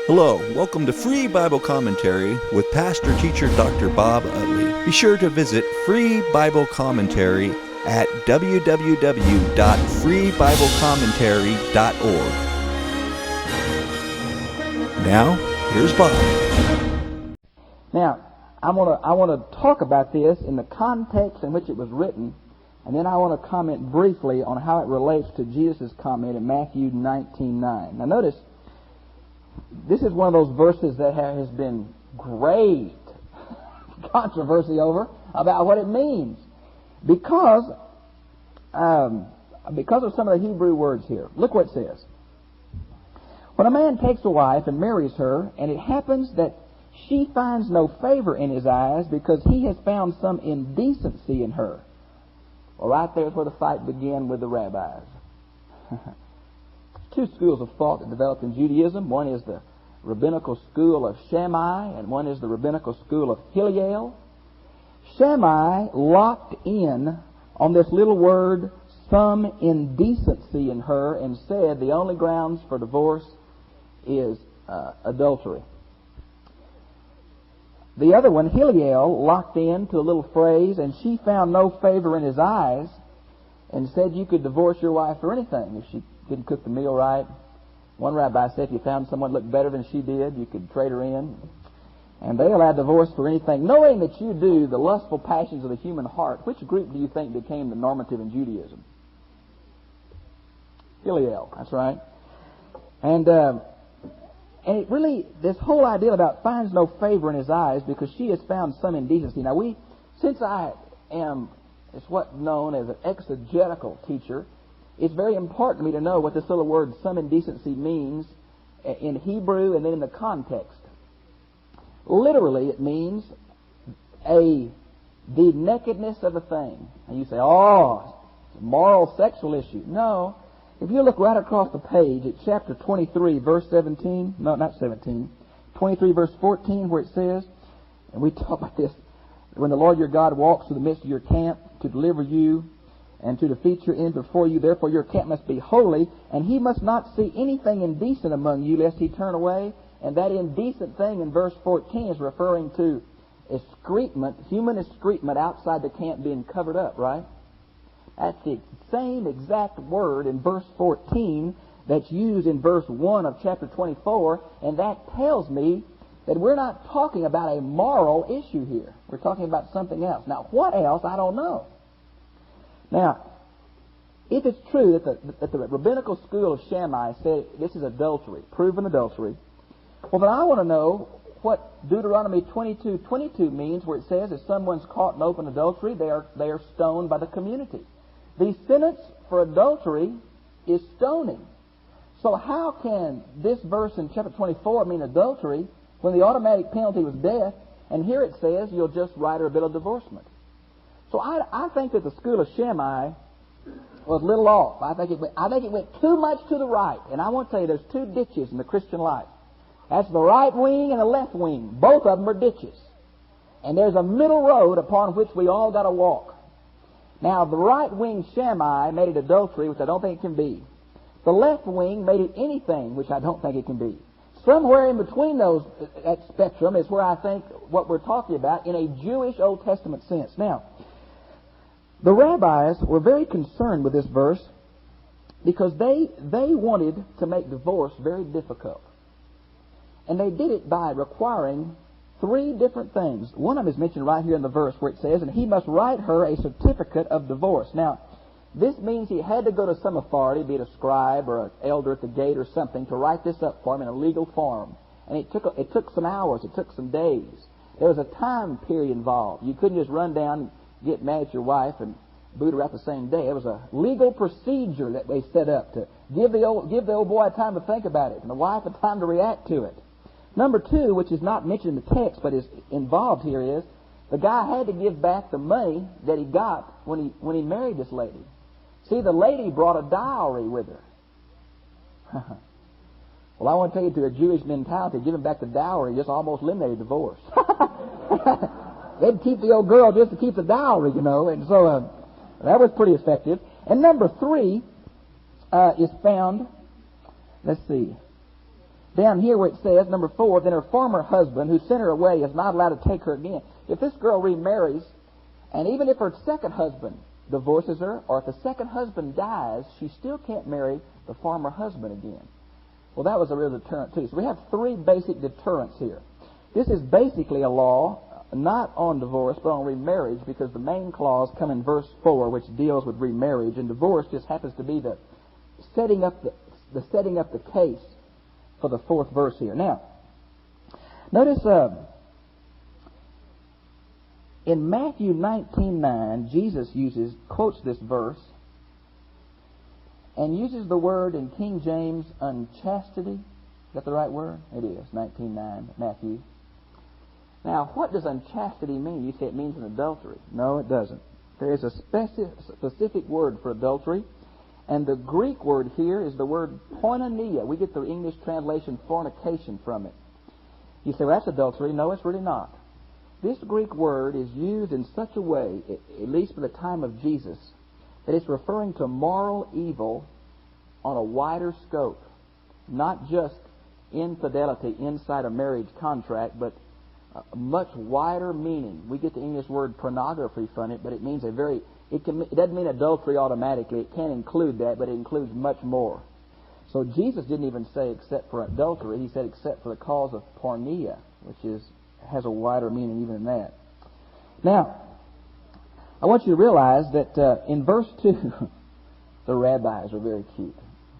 Hello, welcome to Free Bible Commentary with Pastor Teacher Dr. Bob Utley. Be sure to visit Free Bible Commentary at www.freebiblecommentary.org. Now, here's Bob. Now, I want to talk about this in the context in which it was written, and then I want to comment briefly on how it relates to Jesus' comment in Matthew 19:9. Now, notice, this is one of those verses that has been great controversy over about what it means because of some of the Hebrew words here. Look what it says. When a man takes a wife and marries her, and it happens that she finds no favor in his eyes because he has found some indecency in her. Well, right there is where the fight began with the rabbis. Two schools of thought that developed in Judaism. One is the rabbinical school of Shammai, and one is the rabbinical school of Hillel. Shammai locked in on this little word, some indecency in her, and said the only grounds for divorce is adultery. The other one, Hillel, locked in to a little phrase, and she found no favor in his eyes, and said you could divorce your wife for anything if she didn't cook the meal right. One rabbi said if you found someone that looked better than she did, you could trade her in. And they allowed divorce for anything. Knowing that you do the lustful passions of the human heart, which group do you think became the normative in Judaism? Hillel, that's right. And it really, this whole idea about finds no favor in his eyes because she has found some indecency. Now since I am, it's what's known as an exegetical teacher, it's very important to me to know what this little word, some indecency, means in Hebrew and then in the context. Literally, it means the nakedness of a thing. And you say, oh, it's a moral sexual issue. No. If you look right across the page at chapter 23, verse 17, no, not 17, 23, verse 14, where it says, and we talk about this, when the Lord your God walks through the midst of your camp to deliver you and to defeat your end before you, therefore your camp must be holy, and he must not see anything indecent among you, lest he turn away. And that indecent thing in verse 14 is referring to excrement, human excrement outside the camp being covered up, right? That's the same exact word in verse 14 that's used in verse 1 of chapter 24, and that tells me that we're not talking about a moral issue here. We're talking about something else. Now, what else? I don't know. Now, if it's true that the rabbinical school of Shammai said this is adultery, proven adultery, well, then I want to know what Deuteronomy 22:22 means, where it says if someone's caught in open adultery, they are stoned by the community. The sentence for adultery is stoning. So how can this verse in chapter 24 mean adultery when the automatic penalty was death, and here it says you'll just write her a bill of divorcement? So I think that the school of Shammai was a little off. I think it went too much to the right. And I want to tell you, there's two ditches in the Christian life. That's the right wing and the left wing. Both of them are ditches. And there's a middle road upon which we all got to walk. Now, the right wing Shammai made it adultery, which I don't think it can be. The left wing made it anything, which I don't think it can be. Somewhere in between that spectrum is where I think what we're talking about in a Jewish Old Testament sense. Now, the rabbis were very concerned with this verse because they wanted to make divorce very difficult. And they did it by requiring three different things. One of them is mentioned right here in the verse where it says, and he must write her a certificate of divorce. Now, this means he had to go to some authority, be it a scribe or an elder at the gate or something, to write this up for him in a legal form. And it took some hours, it took some days. There was a time period involved. You couldn't just run down and get mad at your wife and boot her out the same day. It was a legal procedure that they set up to give the old boy time to think about it and the wife a time to react to it. Number two, which is not mentioned in the text but is involved here, is the guy had to give back the money that he got when he married this lady. See, the lady brought a dowry with her. Well, I want to tell you, to a Jewish mentality, giving back the dowry just almost eliminated divorce. They'd keep the old girl just to keep the dowry, you know, and so that was pretty effective. And number three is found, let's see, down here where it says, number 4, then her former husband who sent her away is not allowed to take her again. If this girl remarries, and even if her second husband divorces her, or if the second husband dies, she still can't marry the former husband again. Well, that was a real deterrent too. So we have 3 basic deterrents here. This is basically a law not on divorce but on remarriage, because the main clause come in verse 4, which deals with remarriage, and divorce just happens to be the setting up the case for the 4th verse here. Now, notice in Matthew 19:9, Jesus quotes this verse and uses the word in King James, unchastity. Is that the right word? It is, 19:9, Matthew. Now, what does unchastity mean? You say it means an adultery. No, it doesn't. There is a specific word for adultery, and the Greek word here is the word porneia. We get the English translation fornication from it. You say, well, that's adultery. No, it's really not. This Greek word is used in such a way, at least for the time of Jesus, that it's referring to moral evil on a wider scope, not just infidelity inside a marriage contract, but a much wider meaning. We get the English word pornography from it, but it means it doesn't mean adultery automatically. It can include that, but it includes much more. So Jesus didn't even say except for adultery. He said except for the cause of porneia, which has a wider meaning even than that. Now, I want you to realize that in verse 2, the rabbis are very cute.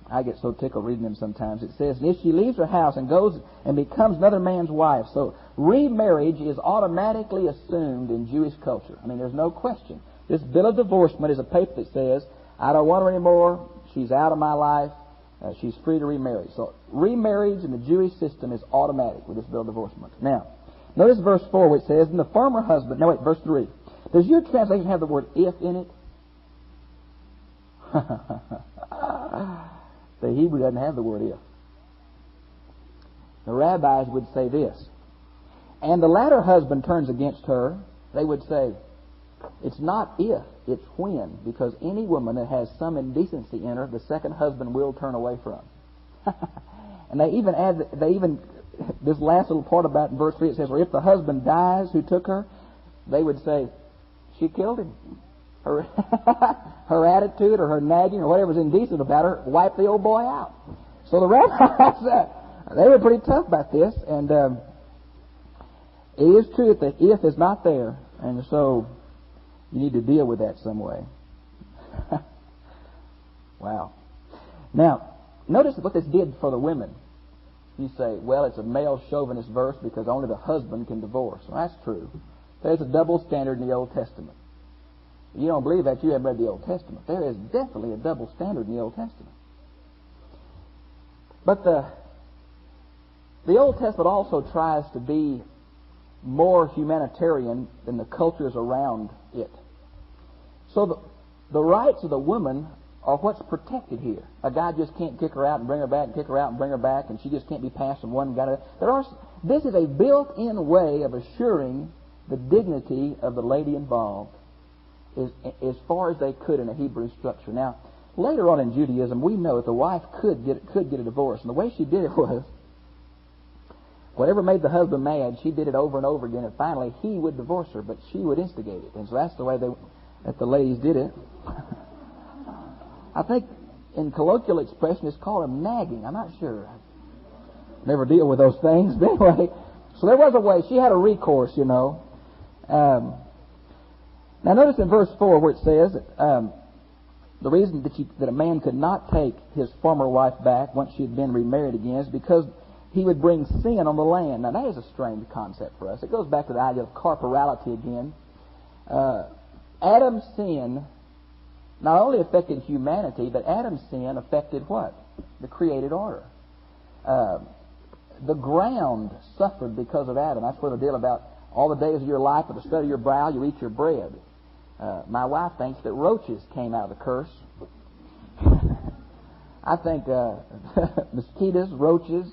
I get so tickled reading them sometimes. It says, if she leaves her house and goes and becomes another man's wife. So remarriage is automatically assumed in Jewish culture. I mean, there's no question. This bill of divorcement is a paper that says, I don't want her anymore. She's out of my life. She's free to remarry. So remarriage in the Jewish system is automatic with this bill of divorcement. Now, notice verse 4 which says, and the former husband. No, wait, verse 3. Does your translation have the word if in it? The Hebrew doesn't have the word if. The rabbis would say this. And the latter husband turns against her. They would say, it's not if, it's when. Because any woman that has some indecency in her, the second husband will turn away from. And they even this last little part about in verse 3, it says, or if the husband dies who took her, they would say, she killed him. Her attitude or her nagging or whatever was indecent about her wiped the old boy out. So the rabbis, they were pretty tough about this, and it is true that the if is not there, and so you need to deal with that some way. Wow. Now, notice what this did for the women. You say, well, it's a male chauvinist verse because only the husband can divorce. Well, that's true. There's a double standard in the Old Testament. If you don't believe that, you haven't read the Old Testament. There is definitely a double standard in the Old Testament. But the Old Testament also tries to be more humanitarian than the cultures around it. So the rights of the woman are what's protected here. A guy just can't kick her out and bring her back, and kick her out and bring her back, and she just can't be passed from one guy to the other. This is a built-in way of assuring the dignity of the lady involved as far as they could in a Hebrew structure. Now, later on in Judaism, we know that the wife could get a divorce. And the way she did it was, whatever made the husband mad, she did it over and over again, and finally he would divorce her, but she would instigate it. And so that's the way that the ladies did it. I think in colloquial expression it's called a nagging. I'm not sure. I never deal with those things. But anyway, so there was a way. She had a recourse, you know. Now notice in verse 4 where it says the reason that a man could not take his former wife back once she had been remarried again is because he would bring sin on the land. Now that is a strange concept for us. It goes back to the idea of corporality again. Adam's sin not only affected humanity, but Adam's sin affected what? The created order. The ground suffered because of Adam. That's where the deal about all the days of your life, with the sweat of your brow, you eat your bread. My wife thinks that roaches came out of the curse. I think mosquitoes, roaches,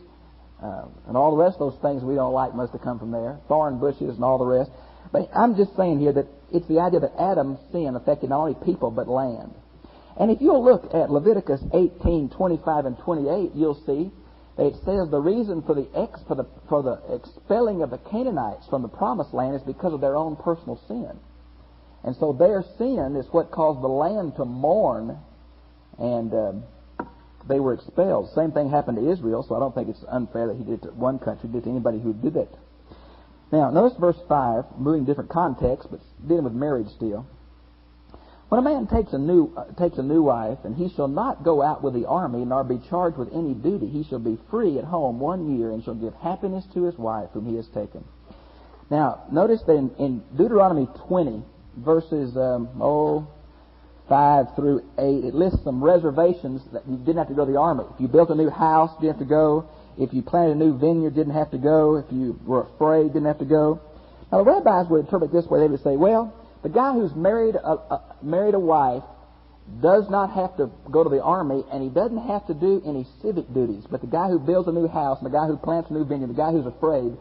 and all the rest of those things we don't like must have come from there. Thorn bushes and all the rest. But I'm just saying here that it's the idea that Adam's sin affected not only people but land. And if you'll look at Leviticus 18:25 and 28, you'll see It says the reason for the expelling of the Canaanites from the promised land is because of their own personal sin. And so their sin is what caused the land to mourn, and they were expelled. Same thing happened to Israel, so I don't think it's unfair that he did it to one country, did it to anybody who did that. Now, notice verse 5, moving different context, but dealing with marriage still. When a man takes a new wife, and he shall not go out with the army, nor be charged with any duty, he shall be free at home 1 year, and shall give happiness to his wife whom he has taken. Now, notice that in Deuteronomy 20, verses 5 through 8, it lists some reservations that you didn't have to go to the army. If you built a new house, you didn't have to go. If you planted a new vineyard, didn't have to go. If you were afraid, didn't have to go. Now, the rabbis would interpret this way. They would say, well, the guy who's married a wife does not have to go to the army, and he doesn't have to do any civic duties. But the guy who builds a new house, and the guy who plants a new vineyard, the guy who's afraid,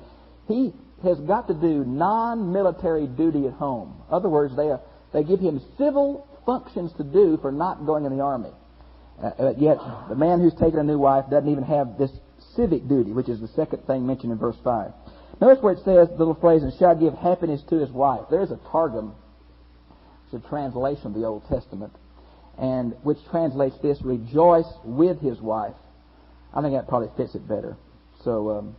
he has got to do non-military duty at home. In other words, they give him civil functions to do for not going in the army. Yet the man who's taken a new wife doesn't even have this civic duty, which is the second thing mentioned in verse 5. Notice where it says, the little phrase, and shall give happiness to his wife. There's a targum. It's a translation of the Old Testament, and which translates this, rejoice with his wife. I think that probably fits it better. So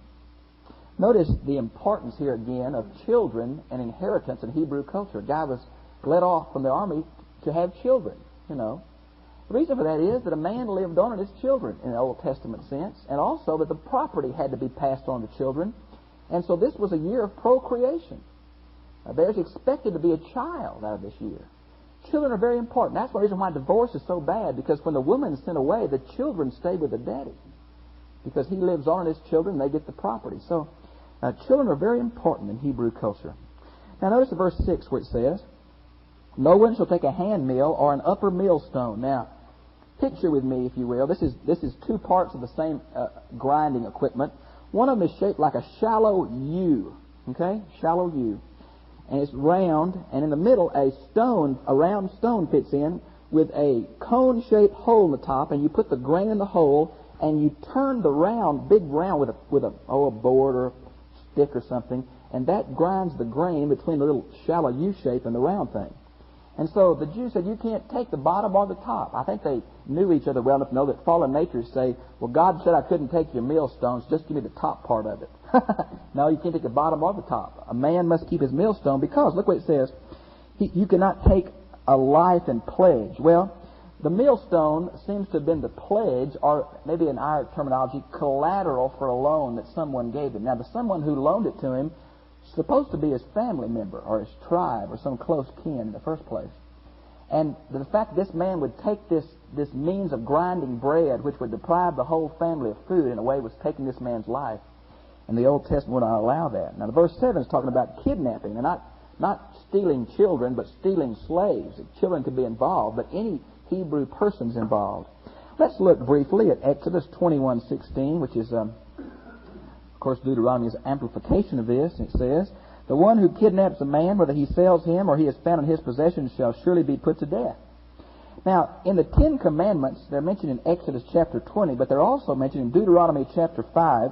notice the importance here again of children and inheritance in Hebrew culture. A guy was let off from the army to have children, you know. The reason for that is that a man lived on his children in the Old Testament sense, and also that the property had to be passed on to children. And so this was a year of procreation. There's expected to be a child out of this year. Children are very important. That's one reason why divorce is so bad, because when the woman is sent away, the children stay with the daddy, because he lives on his children, they get the property. So children are very important in Hebrew culture. Now notice the verse 6 where it says, no one shall take a hand mill or an upper millstone. Now, picture with me, if you will. This is two parts of the same grinding equipment. One of them is shaped like a shallow U. Okay? Shallow U. And it's round, and in the middle a round stone fits in with a cone-shaped hole in the top, and you put the grain in the hole, and you turn the big round with a board or a stick or something, and that grinds the grain between the little shallow U shape and the round thing. And so the Jews said, you can't take the bottom or the top. I think they knew each other well enough to know that fallen natures say, well, God said I couldn't take your millstones, just give me the top part of it. No, you can't take the bottom or the top. A man must keep his millstone because, look what it says, you cannot take a life in pledge. Well, the millstone seems to have been the pledge, or maybe in our terminology, collateral for a loan that someone gave him. Now, the someone who loaned it to him supposed to be his family member or his tribe or some close kin in the first place. And the fact that this man would take this means of grinding bread, which would deprive the whole family of food, in a way was taking this man's life. And the Old Testament would not allow that. Now, the verse 7 is talking about kidnapping. And not stealing children, but stealing slaves. Children could be involved, but any Hebrew person's involved. Let's look briefly at Exodus 21:16, which is of course, Deuteronomy is an amplification of this. It says, the one who kidnaps a man, whether he sells him or he is found in his possession, shall surely be put to death. Now, in the Ten Commandments, they're mentioned in Exodus chapter 20, but they're also mentioned in Deuteronomy chapter 5.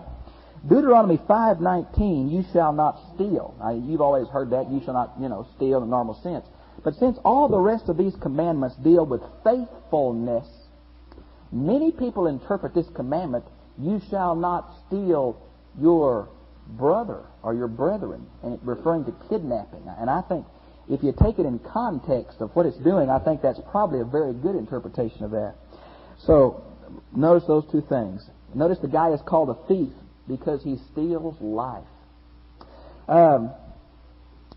Deuteronomy 5:19, you shall not steal. Now, you've always heard that, you shall not, steal in the normal sense. But since all the rest of these commandments deal with faithfulness, many people interpret this commandment, you shall not steal your brother or your brethren, and it's referring to kidnapping. And I think if you take it in context of what it's doing, I think that's probably a very good interpretation of that. So notice those two things. Notice the guy is called a thief because he steals life.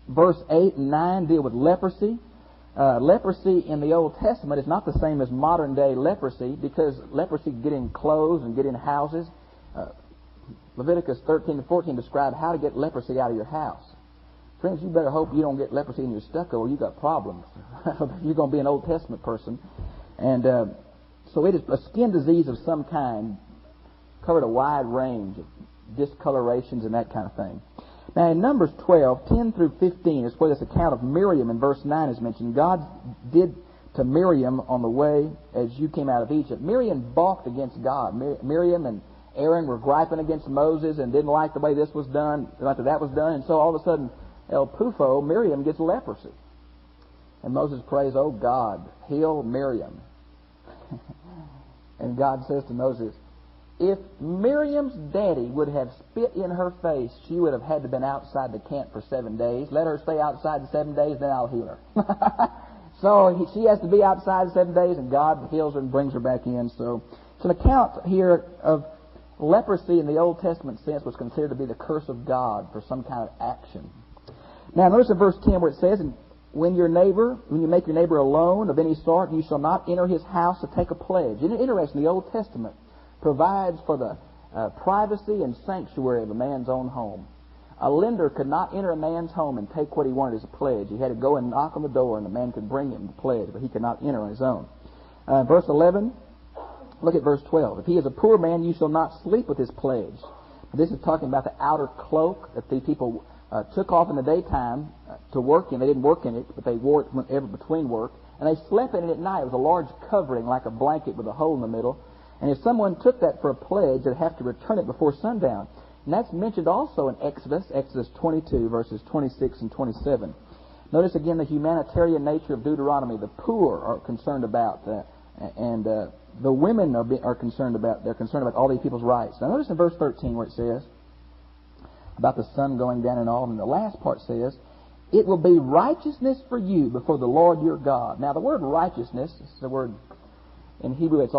Verse 8 and 9 deal with leprosy. Leprosy in the Old Testament is not the same as modern day leprosy, because leprosy can get in clothes and get in houses. Leviticus 13 and 14 describe how to get leprosy out of your house. Friends, you better hope you don't get leprosy in your stucco or you got problems. You're going to be an Old Testament person. And so it is a skin disease of some kind, covered a wide range of discolorations and that kind of thing. Now in Numbers 12, 10 through 15 is where this account of Miriam in verse 9 is mentioned. God did to Miriam on the way as you came out of Egypt. Miriam balked against God. Miriam and Aaron were griping against Moses and didn't like the way this was done, like that was done, and so all of a sudden, El Pufo, Miriam, gets leprosy. And Moses prays, "Oh God, heal Miriam." And God says to Moses, if Miriam's daddy would have spit in her face, she would have had to have been outside the camp for 7 days. Let her stay outside the 7 days, then I'll heal her. So she has to be outside 7 days, and God heals her and brings her back in. So it's an account here of leprosy in the Old Testament sense was considered to be the curse of God for some kind of action. Now notice in verse 10 where it says, when you make your neighbor a loan of any sort, you shall not enter his house to take a pledge. And interesting, the Old Testament provides for the privacy and sanctuary of a man's own home. A lender could not enter a man's home and take what he wanted as a pledge. He had to go and knock on the door, and the man could bring him the pledge, but he could not enter on his own. Verse 11, look at verse 12. If he is a poor man, you shall not sleep with his pledge. This is talking about the outer cloak that the people took off in the daytime to work in. They didn't work in it, but they wore it whenever between work. And they slept in it at night. It was a large covering like a blanket with a hole in the middle. And if someone took that for a pledge, they'd have to return it before sundown. And that's mentioned also in Exodus 22, verses 26 and 27. Notice again the humanitarian nature of Deuteronomy. The poor are concerned about, and the women are concerned about. They're concerned about all these people's rights. Now notice in verse 13 where it says about the sun going down and all, and the last part says, "It will be righteousness for you before the Lord your God." Now the word righteousness is the word. In Hebrew, it's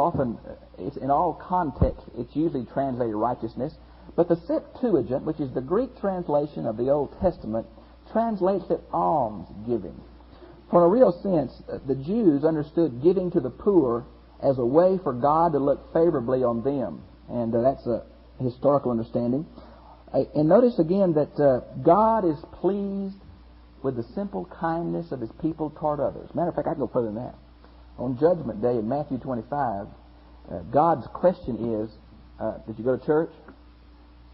in all contexts, it's usually translated righteousness. But the Septuagint, which is the Greek translation of the Old Testament, translates it almsgiving. For in a real sense, the Jews understood giving to the poor as a way for God to look favorably on them. And that's a historical understanding. And notice again that God is pleased with the simple kindness of His people toward others. Matter of fact, I can go further than that. On Judgment Day in Matthew 25, God's question is, did you go to church?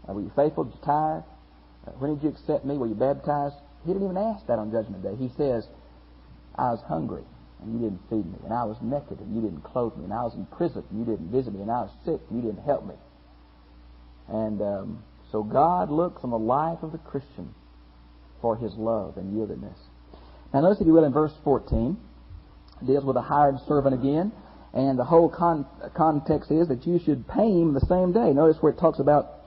Were you faithful? Did you tithe? When did you accept me? Were you baptized? He didn't even ask that on Judgment Day. He says, I was hungry, and you didn't feed me. And I was naked, and you didn't clothe me. And I was in prison, and you didn't visit me. And I was sick, and you didn't help me. And so God looks on the life of the Christian for His love and yieldedness. Now notice, if you will, in verse 14, deals with a hired servant again, and the whole context is that you should pay him the same day. Notice where it talks about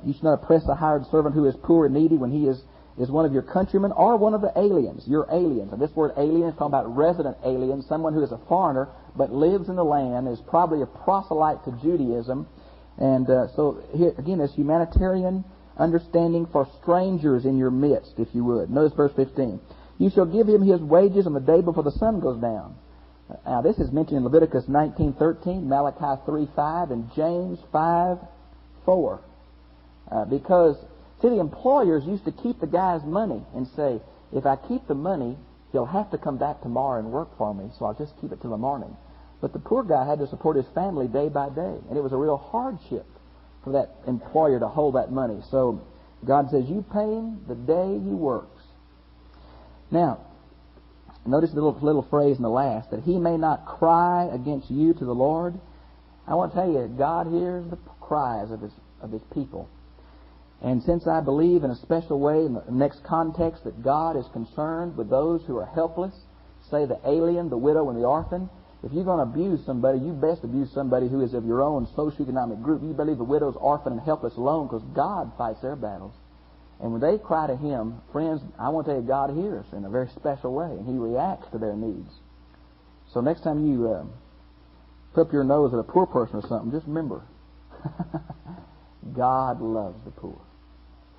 you should not oppress a hired servant who is poor and needy when he is one of your countrymen or one of the aliens, your aliens. And this word alien is talking about resident alien, someone who is a foreigner but lives in the land, is probably a proselyte to Judaism. And so here again, this humanitarian understanding for strangers in your midst, if you would. Notice verse 15. You shall give him his wages on the day before the sun goes down. Now, this is mentioned in Leviticus 19:13, Malachi 3:5, and James 5:4. Because, see, the employers used to keep the guy's money and say, if I keep the money, he'll have to come back tomorrow and work for me, so I'll just keep it till the morning. But the poor guy had to support his family day by day, and it was a real hardship for that employer to hold that money. So God says, you pay him the day he works. Now, notice the little phrase in the last, that he may not cry against you to the Lord. I want to tell you, God hears the cries of His people. And since I believe in a special way in the next context that God is concerned with those who are helpless, say the alien, the widow, and the orphan, if you're going to abuse somebody, you best abuse somebody who is of your own socioeconomic group. You believe the widow's, orphan, and helpless alone, because God fights their battles. And when they cry to Him, friends, I want to tell you, God hears in a very special way, and He reacts to their needs. So next time you put up your nose at a poor person or something, just remember, God loves the poor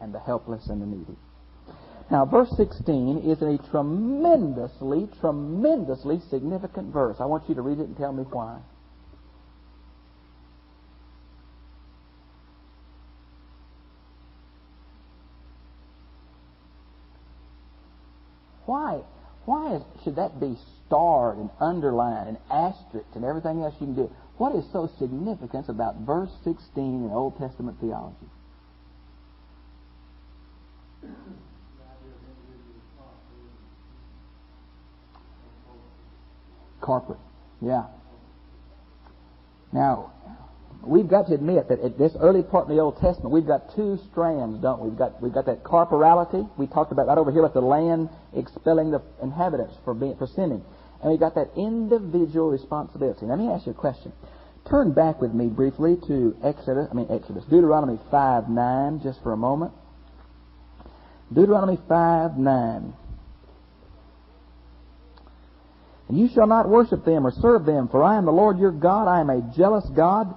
and the helpless and the needy. Now, verse 16 is a tremendously, tremendously significant verse. I want you to read it and tell me why. Why should that be starred and underlined and asterisked and everything else you can do? What is so significant about verse 16 in Old Testament theology? Corporate, yeah. Now, we've got to admit that at this early part in the Old Testament, we've got two strands, don't we? We've got that corporality. We talked about right over here about the land expelling the inhabitants for sinning. And we've got that individual responsibility. Let me ask you a question. Turn back with me briefly to Deuteronomy 5:9, just for a moment. Deuteronomy 5:9. And you shall not worship them or serve them, for I am the Lord your God. I am a jealous God,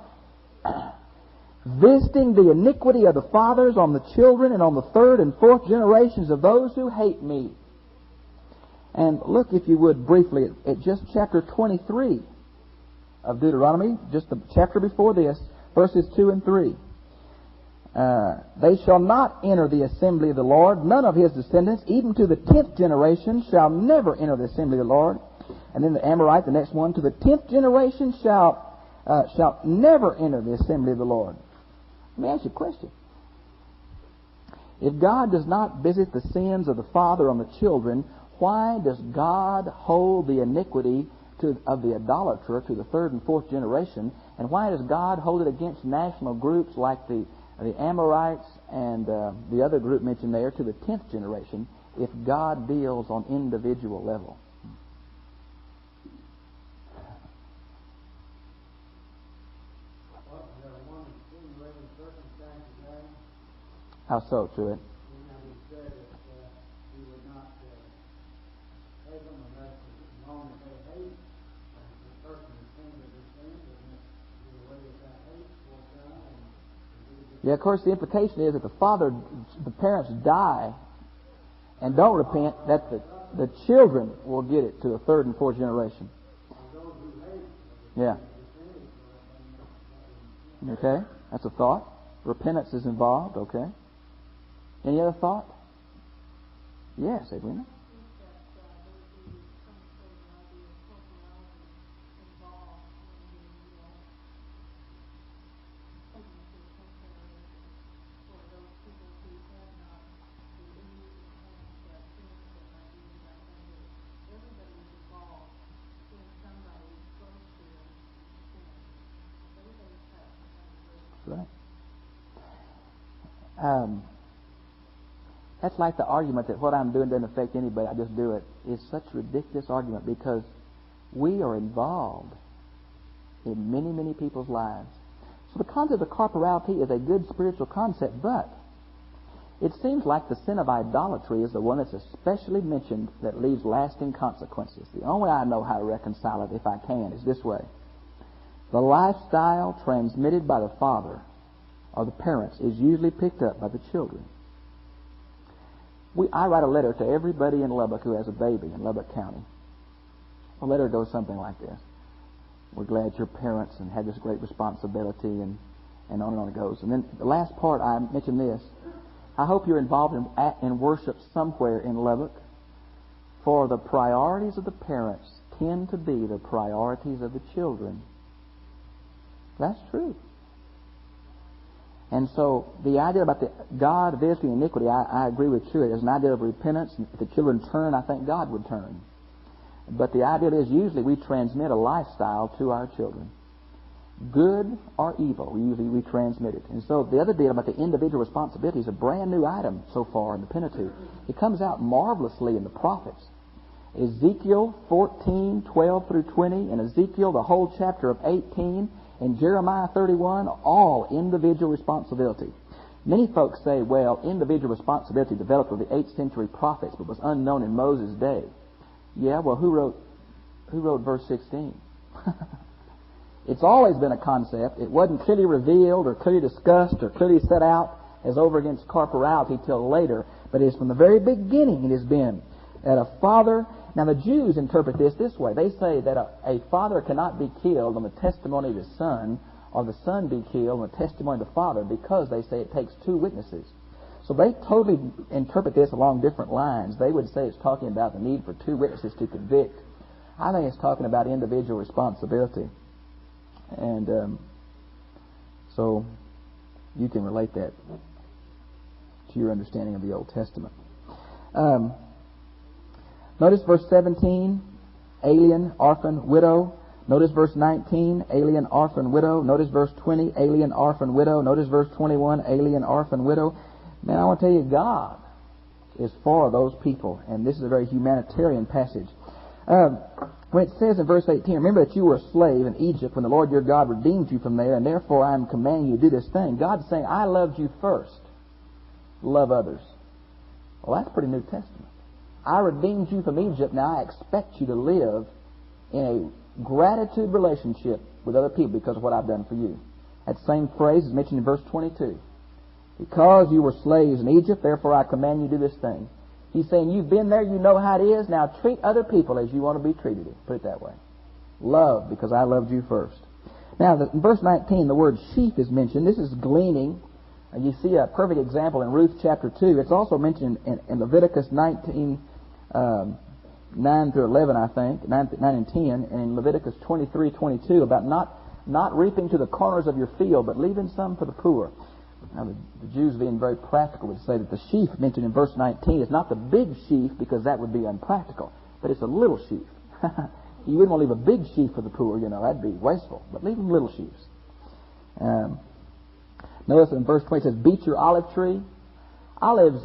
visiting the iniquity of the fathers on the children and on the third and fourth generations of those who hate me. And look, if you would, briefly at just chapter 23 of Deuteronomy, just the chapter before this, verses 2 and 3. They shall not enter the assembly of the Lord, none of his descendants, even to the 10th generation shall never enter the assembly of the Lord. And then the Amorite, the next one, to the 10th generation shall never enter the assembly of the Lord. Let me ask you a question. If God does not visit the sins of the father on the children, why does God hold the iniquity of the idolater to the third and fourth generation? And why does God hold it against national groups like the Amorites and the other group mentioned there to the 10th generation if God deals on individual level? How so, Truett? Yeah, of course, the implication is that the parents die and don't repent, that the children will get it to the third and fourth generation. Yeah. Okay, that's a thought. Repentance is involved, okay. Any other thought? Yes, Edwina. Right. That's like the argument that what I'm doing doesn't affect anybody, I just do it. It's such a ridiculous argument because we are involved in many, many people's lives. So the concept of corporality is a good spiritual concept, but it seems like the sin of idolatry is the one that's especially mentioned that leaves lasting consequences. The only way I know how to reconcile it, if I can, is this way. The lifestyle transmitted by the father or the parents is usually picked up by the children. I write a letter to everybody in Lubbock who has a baby in Lubbock County. The letter goes something like this. We're glad you're parents and have this great responsibility, and on and on it goes. And then the last part, I mentioned this. I hope you're involved in worship somewhere in Lubbock, for the priorities of the parents tend to be the priorities of the children. That's true. And so the idea about God visiting iniquity, I agree with you. There's an idea of repentance. If the children turn, I think God would turn. But the idea is usually we transmit a lifestyle to our children. Good or evil, usually we transmit it. And so the other deal about the individual responsibility is a brand new item so far in the Pentateuch. It comes out marvelously in the prophets. Ezekiel 14:12 through 20, and Ezekiel, the whole chapter of 18, and Jeremiah 31, all individual responsibility. Many folks say, well, individual responsibility developed with the 8th century prophets, but was unknown in Moses' day. Yeah, well, who wrote verse 16? It's always been a concept. It wasn't clearly revealed or clearly discussed or clearly set out as over against corporality till later, but it is from the very beginning it has been that a father... Now, the Jews interpret this way. They say that a father cannot be killed on the testimony of his son, or the son be killed on the testimony of the father, because they say it takes two witnesses. So they totally interpret this along different lines. They would say it's talking about the need for two witnesses to convict. I think it's talking about individual responsibility. And so you can relate that to your understanding of the Old Testament. Notice verse 17, alien, orphan, widow. Notice verse 19, alien, orphan, widow. Notice verse 20, alien, orphan, widow. Notice verse 21, alien, orphan, widow. Man, I want to tell you, God is for those people, and this is a very humanitarian passage. When it says in verse 18, remember that you were a slave in Egypt when the Lord your God redeemed you from there, and therefore I am commanding you to do this thing. God's saying, I loved you first. Love others. Well, that's pretty New Testament. I redeemed you from Egypt, now I expect you to live in a gratitude relationship with other people because of what I've done for you. That same phrase is mentioned in verse 22. Because you were slaves in Egypt, therefore I command you to do this thing. He's saying, you've been there, you know how it is, now treat other people as you want to be treated. Put it that way. Love, because I loved you first. Now, in verse 19, the word sheaf is mentioned. This is gleaning. You see a perfect example in Ruth chapter 2. It's also mentioned in Leviticus 19, 9 through 11, I think, 9 and 10, and in Leviticus 23, 22, about not reaping to the corners of your field, but leaving some for the poor. Now, the Jews, being very practical, would say that the sheaf mentioned in verse 19 is not the big sheaf, because that would be unpractical, but it's a little sheaf. You wouldn't want to leave a big sheaf for the poor, that'd be wasteful, but leave them little sheaves. Notice in verse 20 it says, beat your olive tree. Olives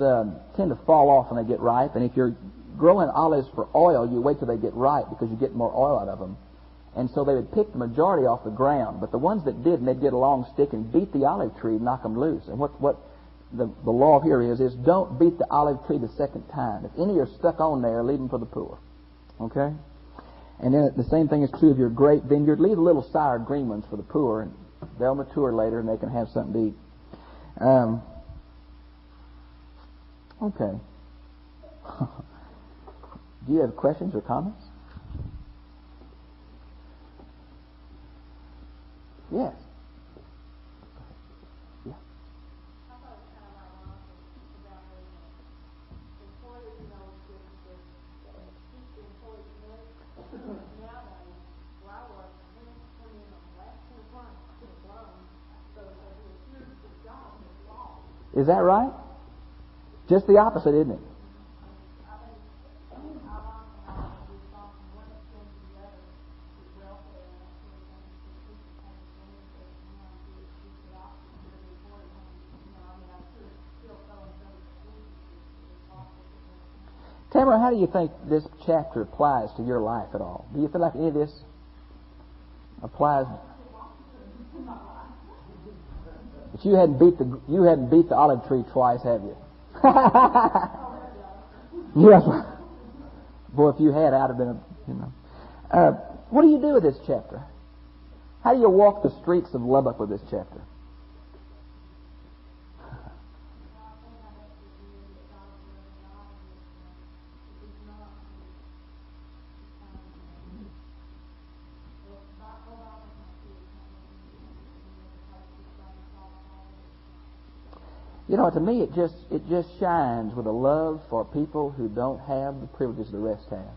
tend to fall off when they get ripe, and if you're growing olives for oil, you wait till they get ripe because you get more oil out of them. And so they would pick the majority off the ground. But the ones that didn't, they'd get a long stick and beat the olive tree and knock them loose. And what the law here is don't beat the olive tree the second time. If any are stuck on there, leave them for the poor. Okay? And then the same thing is true of your grape vineyard. Leave the little sour green ones for the poor, and they'll mature later and they can have something to eat. Okay. Do you have questions or comments? Yes. Yeah. I thought it was kind of ironic about the employer, keep the employees money. Nowadays, where I work, when come in on the last 2 months, get a loan, so they do a series of jobs in the law. Is that right? Just the opposite, isn't it? Tamara, how do you think this chapter applies to your life at all? Do you feel like any of this applies? But you hadn't beat the olive tree twice, have you? Yes. Boy, if you had, I'd have been, what do you do with this chapter? How do you walk the streets of Lubbock with this chapter? To me, it just shines with a love for people who don't have the privileges the rest have.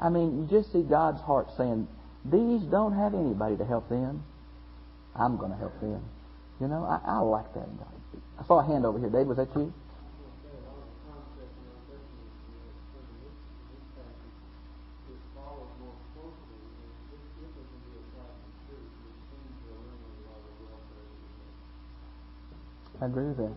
I mean, you just see God's heart saying, these don't have anybody to help them. I'm going to help them. I like that. I saw a hand over here. Dave, was that you? I agree with that.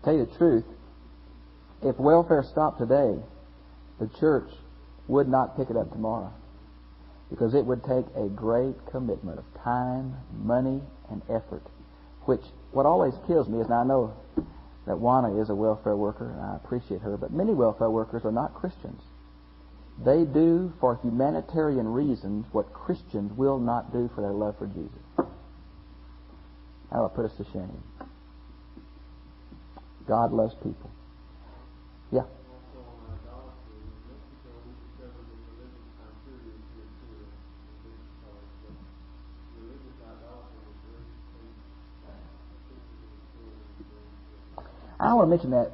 Tell you the truth, if welfare stopped today, the church would not pick it up tomorrow, because it would take a great commitment of time, money, and effort. Which, what always kills me is, now I know that Juana is a welfare worker, and I appreciate her, but many welfare workers are not Christians. They do for humanitarian reasons what Christians will not do for their love for Jesus. That will put us to shame. God loves people. Yeah. I want to mention that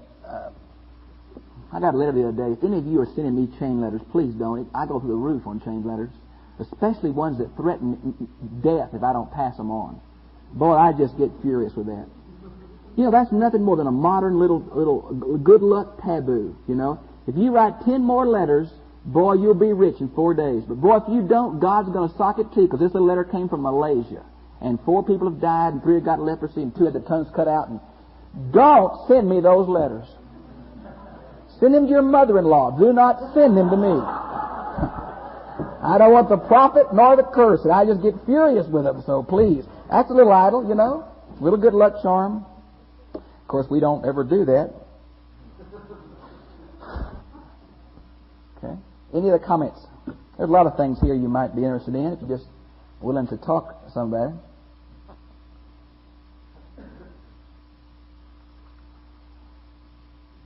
I got a letter the other day. If any of you are sending me chain letters, please don't. I go through the roof on chain letters, especially ones that threaten death if I don't pass them on. Boy, I just get furious with that. You know, that's nothing more than a modern little good luck taboo, you know. If you write 10 more letters, boy, you'll be rich in 4 days. But boy, if you don't, God's going to sock it too, because this little letter came from Malaysia. And 4 people have died, and 3 have got leprosy, and 2 had their tongues cut out. And don't send me those letters. Send them to your mother-in-law. Do not send them to me. I don't want the profit nor the curse. I just get furious with them, so please. That's a little idle, you know. A little good luck charm. Of course, we don't ever do that. Okay. Any other comments? There's a lot of things here you might be interested in if you're just willing to talk to somebody.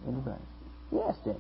Anybody? Yes, Jamie.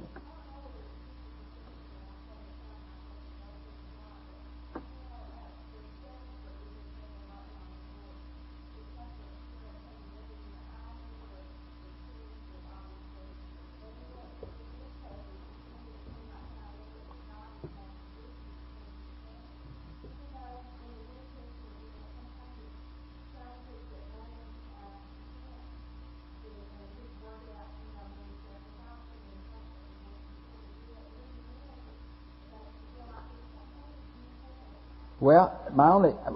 Well,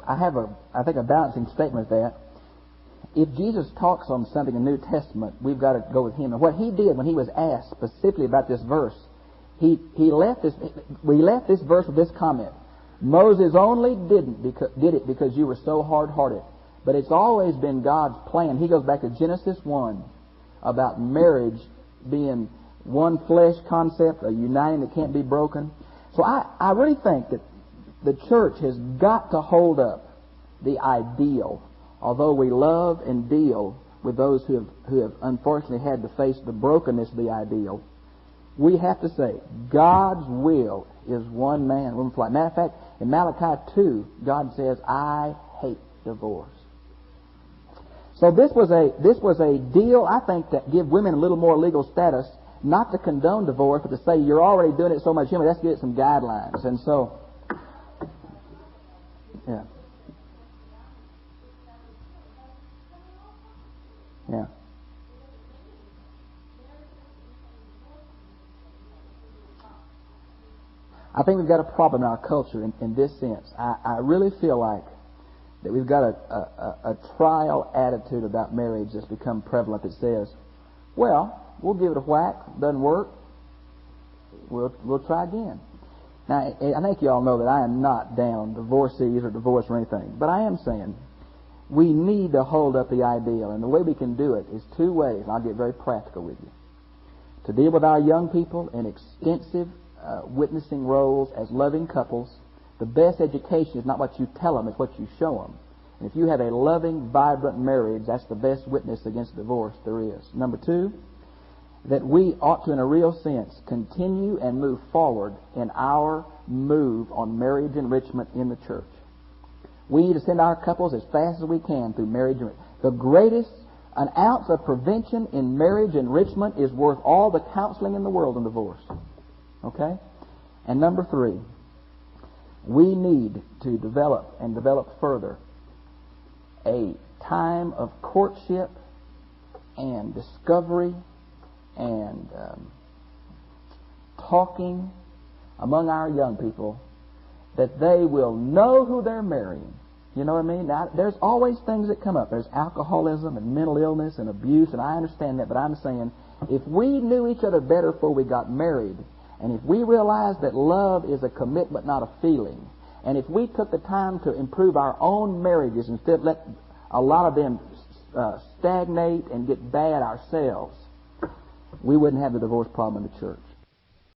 I think a balancing statement with that. If Jesus talks on something in the New Testament, we've got to go with him. And what he did when he was asked specifically about this verse, we left this verse with this comment: Moses only did it because you were so hard-hearted. But it's always been God's plan. He goes back to Genesis 1 about marriage being one flesh concept, a uniting that can't be broken. So I really think that the church has got to hold up the ideal. Although we love and deal with those who have unfortunately had to face the brokenness of the ideal, we have to say God's will is one man, one flight. Matter of fact, in Malachi 2, God says, "I hate divorce." So this was a deal, I think, that give women a little more legal status, not to condone divorce, but to say you're already doing it so much anyway. Let's give it some guidelines. And so, yeah. Yeah. I think we've got a problem in our culture in this sense. I really feel like that we've got a trial attitude about marriage that's become prevalent that says, well, we'll give it a whack. Doesn't work. We'll try again. Now, I think you all know that I am not down divorcees or divorce or anything, but I am saying we need to hold up the ideal, and the way we can do it is 2 ways. I'll get very practical with you. To deal with our young people in extensive witnessing roles as loving couples. The best education is not what you tell them, it's what you show them. And if you have a loving, vibrant marriage, that's the best witness against divorce there is. Number 2, that we ought to, in a real sense, continue and move forward in our move on marriage enrichment in the church. We need to send our couples as fast as we can through marriage enrichment. An ounce of prevention in marriage enrichment is worth all the counseling in the world on divorce. Okay? And number 3, we need to develop further a time of courtship and discovery and talking among our young people that they will know who they're marrying. You know what I mean? Now, there's always things that come up. There's alcoholism and mental illness and abuse, and I understand that, but I'm saying if we knew each other better before we got married, and if we realized that love is a commitment, not a feeling, and if we took the time to improve our own marriages instead of let a lot of them stagnate and get bad ourselves, we wouldn't have the divorce problem in the church.